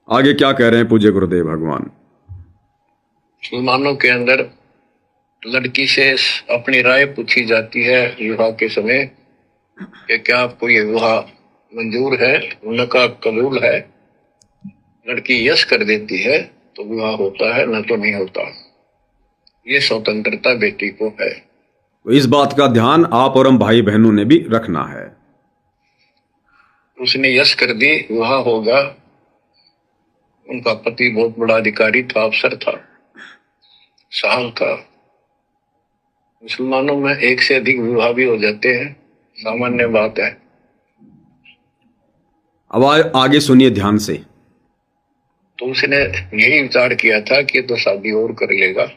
आगे क्या कह रहे हैं पूज्य गुरुदेव भगवान। मुसलमानों के अंदर लड़की से अपनी राय पूछी जाती है विवाह के समय कि क्या आपको ये विवाह मंजूर है, उनका कबूल है। लड़की यस कर देती है तो विवाह होता है, न तो नहीं होता। ये स्वतंत्रता बेटी को है। तो इस बात का ध्यान आप और हम भाई बहनों ने भी रखना है। उसने यस कर दी, विवाह होगा। उनका पति बहुत बड़ा अधिकारी था, अफसर था, साहब था। मुसलमानों में एक से अधिक विवाह भी हो जाते हैं, सामान्य बात है। अब आगे सुनिए ध्यान से। तो उसने यही विचार किया था कि तो शादी और कर लेगा,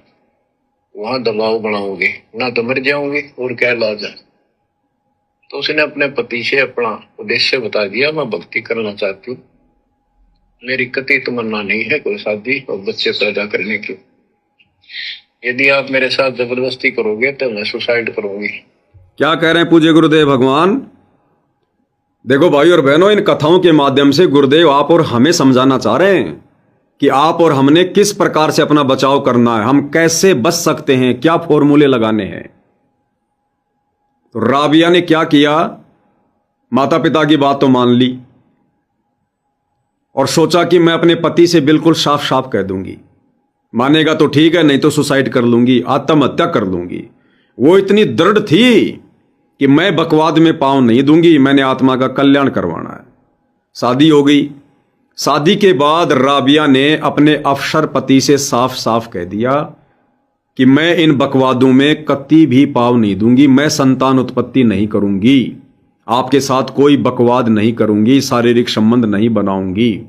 वहां दबाव बनाऊंगी, ना तो मर जाऊंगी और क्या इलाज है। तो उसने अपने पति से अपना उद्देश्य बता दिया, मैं भक्ति करना चाहती हूँ, मेरी कतई तमन्ना नहीं है कोई शादी और बच्चे पैदा करने की। यदि आप मेरे साथ जबरदस्ती करोगे तो मैं सुसाइड करूंगी। क्या कह रहे हैं पूज्य गुरुदेव भगवान। देखो भाई और बहनों, इन कथाओं के माध्यम से गुरुदेव आप और हमें समझाना चाह रहे हैं कि आप और हमने किस प्रकार से अपना बचाव करना है, हम कैसे बच सकते हैं, क्या फॉर्मूले लगाने हैं। तो राबिया ने क्या किया, माता पिता की बात तो मान ली और सोचा कि मैं अपने पति से बिल्कुल साफ साफ कह दूंगी, मानेगा तो ठीक है, नहीं तो सुसाइड कर लूंगी, आत्महत्या कर लूंगी। वो इतनी दृढ़ थी कि मैं बकवाद में पांव नहीं दूंगी, मैंने आत्मा का कल्याण करवाना है। शादी हो गई। शादी के बाद राबिया ने अपने अफसर पति से साफ साफ कह दिया कि मैं इन बकवादों में कतई भी पांव नहीं दूंगी, मैं संतान उत्पत्ति नहीं करूंगी, आपके साथ कोई बकवाद नहीं करूंगी, शारीरिक संबंध नहीं बनाऊंगी।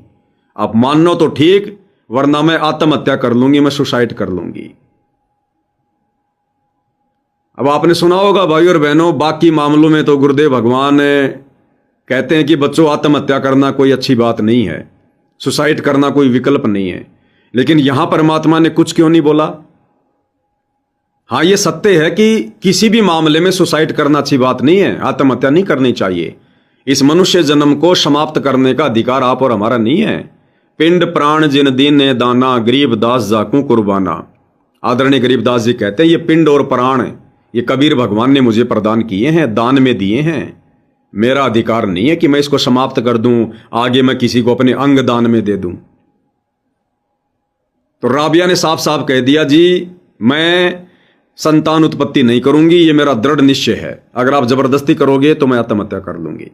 आप मानो तो ठीक, वरना मैं आत्महत्या कर लूंगी, मैं सुसाइड कर लूंगी। अब आपने सुना होगा भाई और बहनों, बाकी मामलों में तो गुरुदेव भगवान कहते हैं कि बच्चों आत्महत्या करना कोई अच्छी बात नहीं है, सुसाइड करना कोई विकल्प नहीं है, लेकिन यहां परमात्मा ने कुछ क्यों नहीं बोला। हाँ, ये सत्य है कि किसी भी मामले में सुसाइड करना अच्छी बात नहीं है, आत्महत्या नहीं करनी चाहिए। इस मनुष्य जन्म को समाप्त करने का अधिकार आप और हमारा नहीं है। पिंड प्राण जिन दीन ने दाना, गरीब दास जाकू कुर्बाना। आदरणीय गरीबदास जी कहते हैं ये पिंड और प्राण ये कबीर भगवान ने मुझे प्रदान किए हैं, दान में दिए हैं। मेरा अधिकार नहीं है कि मैं इसको समाप्त कर दूं, आगे मैं किसी को अपने अंग दान में दे दूं। तो राबिया ने साफ साफ कह दिया, जी मैं संतान उत्पत्ति नहीं करूंगी, ये मेरा दृढ़ निश्चय है। अगर आप जबरदस्ती करोगे तो मैं आत्महत्या कर लूंगी।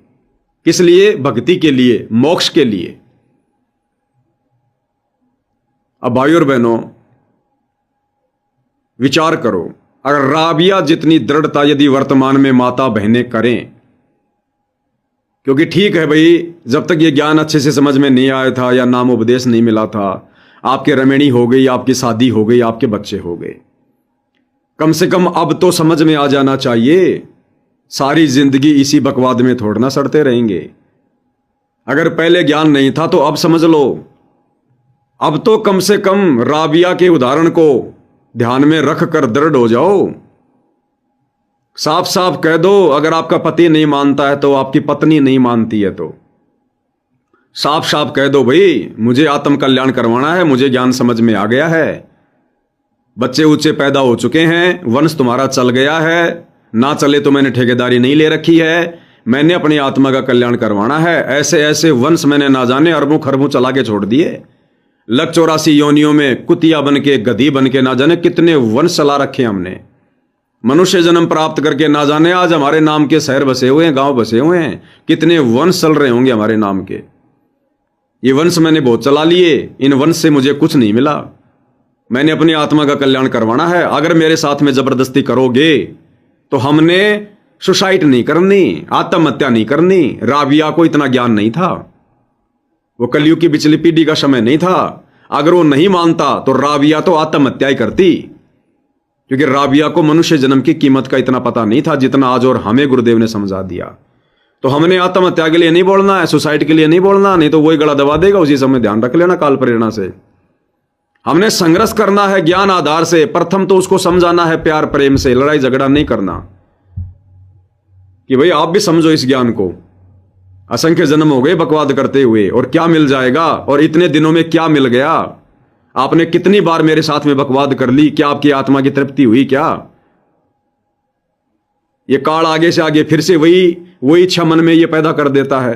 किस लिए? भक्ति के लिए, मोक्ष के लिए। अब भाई और बहनों विचार करो, अगर राबिया जितनी दृढ़ता यदि वर्तमान में माता बहनें करें, क्योंकि ठीक है भाई, जब तक ये ज्ञान अच्छे से समझ में नहीं आया था या नाम उपदेश नहीं मिला था, आपके रमणी हो गई, आपकी शादी हो गई, आपके बच्चे हो गए, कम से कम अब तो समझ में आ जाना चाहिए। सारी जिंदगी इसी बकवाद में थोड़ा ना सड़ते रहेंगे। अगर पहले ज्ञान नहीं था तो अब समझ लो। अब तो कम से कम राबिया के उदाहरण को ध्यान में रख कर दृढ़ हो जाओ। साफ साफ कह दो, अगर आपका पति नहीं मानता है तो आपकी पत्नी नहीं मानती है तो साफ साफ कह दो, भाई मुझे आत्म कल्याण करवाना है, मुझे ज्ञान समझ में आ गया है, बच्चे उच्चे पैदा हो चुके हैं, वंश तुम्हारा चल गया है, ना चले तो मैंने ठेकेदारी नहीं ले रखी है, मैंने अपनी आत्मा का कल्याण करवाना है। ऐसे ऐसे वंश मैंने ना जाने अरबों खरबों चला के छोड़ दिए। लग 84 योनियों में कुतिया बन के, गधी बन के, ना जाने कितने वंश चला रखे हमने। मनुष्य जन्म प्राप्त करके ना जाने आज हमारे नाम के शहर बसे हुए हैं, गांव बसे हुए हैं, कितने वंश चल रहे होंगे हमारे नाम के। ये वंश मैंने बहुत चला लिए, इन वंश से मुझे कुछ नहीं मिला। मैंने अपनी आत्मा का कल्याण करवाना है। अगर मेरे साथ में जबरदस्ती करोगे तो हमने सुसाइड नहीं करनी, आत्महत्या नहीं करनी। राबिया को इतना ज्ञान नहीं था, वो कलयुग की पिछली पीढ़ी का समय नहीं था। अगर वो नहीं मानता तो राबिया तो आत्महत्या ही करती, क्योंकि राबिया को मनुष्य जन्म की कीमत का इतना पता नहीं था जितना आज और हमें गुरुदेव ने समझा दिया। तो हमने आत्महत्या के लिए नहीं बोलना है, सुसाइड के लिए नहीं बोलना, नहीं तो वही गला दबा देगा उसी समय। ध्यान रख लेना काल प्रेरणा से। हमने संघर्ष करना है ज्ञान आधार से। प्रथम तो उसको समझाना है प्यार प्रेम से, लड़ाई झगड़ा नहीं करना कि भाई आप भी समझो इस ज्ञान को। असंख्य जन्म हो गए बकवाद करते हुए, और क्या मिल जाएगा? और इतने दिनों में क्या मिल गया? आपने कितनी बार मेरे साथ में बकवाद कर ली? क्या आपकी आत्मा की तृप्ति हुई? क्या ये काल आगे से आगे फिर से वही इच्छा मन में ये पैदा कर देता है?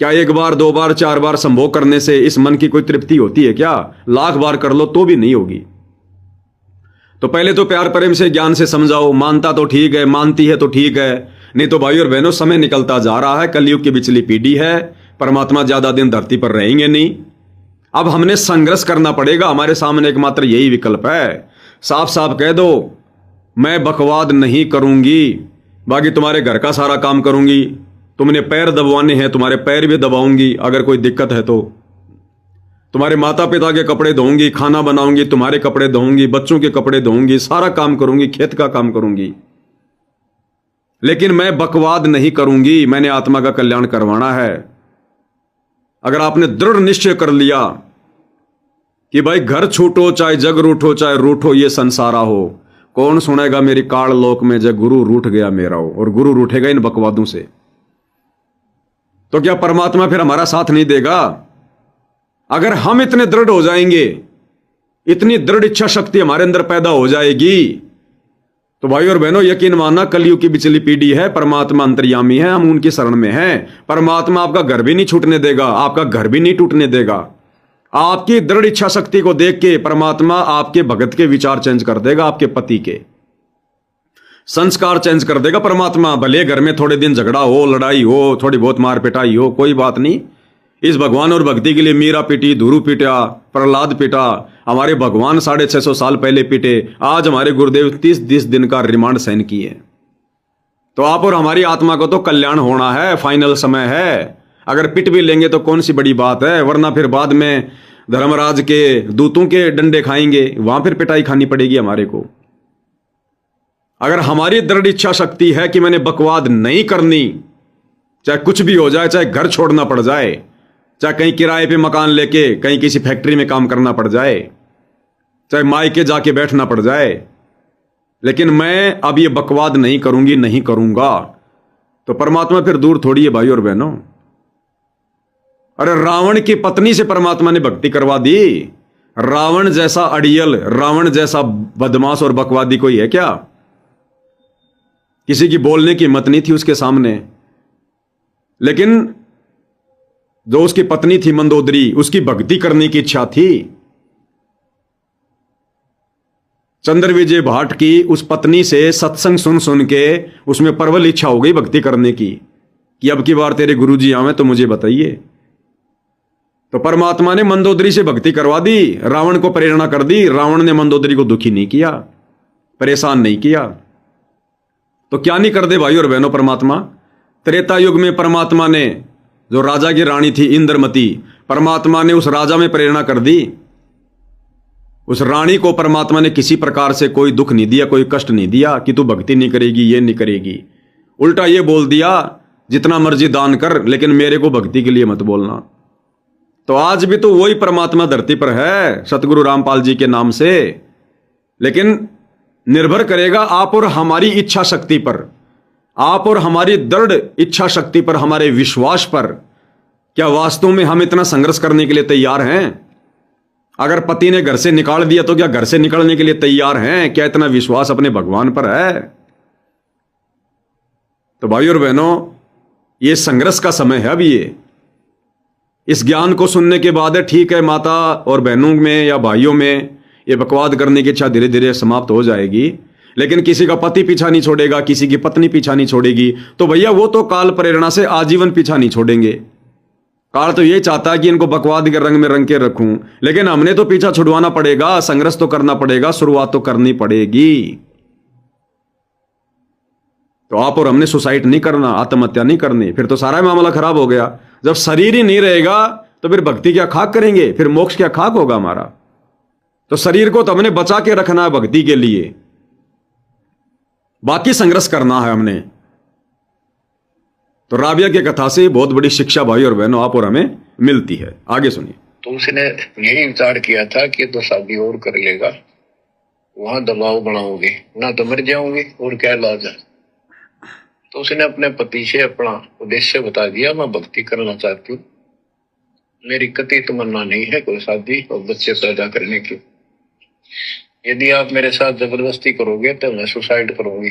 क्या एक बार, दो बार, चार बार संभोग करने से इस मन की कोई तृप्ति होती है क्या? लाख बार कर लो तो भी नहीं होगी। तो पहले तो प्यार प्रेम से, ज्ञान से समझाओ। मानता तो ठीक है, मानती है तो ठीक है, नहीं तो भाई और बहनों समय निकलता जा रहा है, कलयुग की बिचली पीढ़ी है, परमात्मा ज्यादा दिन धरती पर रहेंगे नहीं। अब हमने संघर्ष करना पड़ेगा, हमारे सामने एकमात्र यही विकल्प है। साफ साफ कह दो, मैं बकवाद नहीं करूंगी, बाकी तुम्हारे घर का सारा काम करूंगी। तुमने पैर दबवाने हैं, तुम्हारे पैर भी दबाऊंगी अगर कोई दिक्कत है तो। तुम्हारे माता पिता के कपड़े धोऊंगी, खाना बनाऊंगी, तुम्हारे कपड़े धोऊंगी, बच्चों के कपड़े धोऊंगी, सारा काम करूंगी, खेत का काम करूंगी, लेकिन मैं बकवाद नहीं करूंगी। मैंने आत्मा का कल्याण करवाना है। अगर आपने दृढ़ निश्चय कर लिया कि भाई घर छूटो चाहे जग रूठो, चाहे रूठो ये संसारा हो, कौन सुनेगा मेरी काल लोक में जब गुरु रूठ गया मेरा हो, और गुरु रूठेगा इन बकवादों से, तो क्या परमात्मा फिर हमारा साथ नहीं देगा? अगर हम इतने दृढ़ हो जाएंगे, इतनी दृढ़ इच्छा शक्ति हमारे अंदर पैदा हो जाएगी, तो भाई और बहनों यकीन मानना, कलयुग की बिचली पीढ़ी है, परमात्मा अंतर्यामी है, हम उनकी शरण में हैं। परमात्मा आपका घर भी नहीं छूटने देगा, आपका घर भी नहीं टूटने देगा। आपकी दृढ़ इच्छा शक्ति को देख के परमात्मा आपके भगत के विचार चेंज कर देगा, आपके पति के संस्कार चेंज कर देगा परमात्मा। भले घर में थोड़े दिन झगड़ा हो, लड़ाई हो, थोड़ी बहुत मार पिटाई हो, कोई बात नहीं। इस भगवान और भक्ति के लिए मीरा पिटी, धुरु पिटा, प्रहलाद पिटा, हमारे भगवान 650 साल पहले पिटे। आज हमारे गुरुदेव 30 दिन का रिमांड सहन किए। तो आप और हमारी आत्मा को तो कल्याण होना है, फाइनल समय है। अगर पिट भी लेंगे तो कौन सी बड़ी बात है, वरना फिर बाद में धर्मराज के दूतों के डंडे खाएंगे, वहां फिर पिटाई खानी पड़ेगी हमारे को। अगर हमारी दृढ़ इच्छा शक्ति है कि मैंने बकवाद नहीं करनी, चाहे कुछ भी हो जाए, चाहे घर छोड़ना पड़ जाए, चाहे कहीं किराए पे मकान लेके कहीं किसी फैक्ट्री में काम करना पड़ जाए, चाहे मायके जाके बैठना पड़ जाए, लेकिन मैं अब ये बकवाद नहीं करूंगी, नहीं करूंगा, तो परमात्मा फिर दूर थोड़ी है भाई और बहनों। अरे रावण की पत्नी से परमात्मा ने भक्ति करवा दी। रावण जैसा अड़ियल, रावण जैसा बदमाश और बकवादी कोई है क्या? किसी की बोलने की हिम्मत नहीं थी उसके सामने, लेकिन जो उसकी पत्नी थी मंदोदरी, उसकी भक्ति करने की इच्छा थी। चंद्र विजय भाट की उस पत्नी से सत्संग सुन सुन के उसमें प्रबल इच्छा हो गई भक्ति करने की, कि अब की बार तेरे गुरुजी आवे तो मुझे बताइए। तो परमात्मा ने मंदोदरी से भक्ति करवा दी, रावण को प्रेरणा कर दी। रावण ने मंदोदरी को दुखी नहीं किया, परेशान नहीं किया। तो क्या नहीं कर दे भाई और बहनों परमात्मा। त्रेता युग में परमात्मा ने, जो राजा की रानी थी इंद्रमती, परमात्मा ने उस राजा में प्रेरणा कर दी। उस रानी को परमात्मा ने किसी प्रकार से कोई दुख नहीं दिया, कोई कष्ट नहीं दिया कि तू भक्ति नहीं करेगी, ये नहीं करेगी। उल्टा ये बोल दिया, जितना मर्जी दान कर, लेकिन मेरे को भक्ति के लिए मत बोलना। तो आज भी तो वही परमात्मा धरती पर है, सतगुरु रामपाल जी के नाम से, लेकिन निर्भर करेगा आप और हमारी इच्छा शक्ति पर, आप और हमारी दृढ़ इच्छा शक्ति पर, हमारे विश्वास पर। क्या वास्तव में हम इतना संघर्ष करने के लिए तैयार हैं? अगर पति ने घर से निकाल दिया तो क्या घर से निकलने के लिए तैयार हैं? क्या इतना विश्वास अपने भगवान पर है? तो भाई और बहनों, ये संघर्ष का समय है अब। ये इस ज्ञान को सुनने के बाद है, ठीक है, माता और बहनों में या भाइयों में ये बकवाद करने की इच्छा धीरे धीरे समाप्त हो जाएगी, लेकिन किसी का पति पीछा नहीं छोड़ेगा, किसी की पत्नी पीछा नहीं छोड़ेगी, तो भैया वो तो काल प्रेरणा से आजीवन पीछा नहीं छोड़ेंगे। काल तो ये चाहता है कि इनको बकवाद के रंग में रंग के रखूं, लेकिन हमने तो पीछा छुड़वाना पड़ेगा, संघर्ष तो करना पड़ेगा, शुरुआत तो करनी पड़ेगी। तो आप और हमने सुसाइड नहीं करना, आत्महत्या नहीं करनी, फिर तो सारा मामला खराब हो गया। जब शरीर ही नहीं रहेगा तो फिर भक्ति क्या खाक करेंगे, फिर मोक्ष क्या खाक होगा हमारा। तो शरीर को तो हमने बचा के रखना है भक्ति के लिए, बाकी संघर्ष करना है हमने। तो राबिया की कथा से बहुत बड़ी शिक्षा भाई और बहनों आप और हमें मिलती है। आगे सुनिए। तो उसने यही विचार किया था कि तो शादी और कर लेगा, वहां दबाव बनाओगे, ना तो मर जाओगे और क्या इलाज है। तो उसने अपने पति से अपना उद्देश्य बता दिया, मैं भक्ति करना चाहती हूँ, मेरी कतई तमन्ना नहीं है कोई शादी और बच्चे पैदा करने की। यदि आप मेरे साथ जबरदस्ती करोगे तो मैं सुसाइड करूंगी।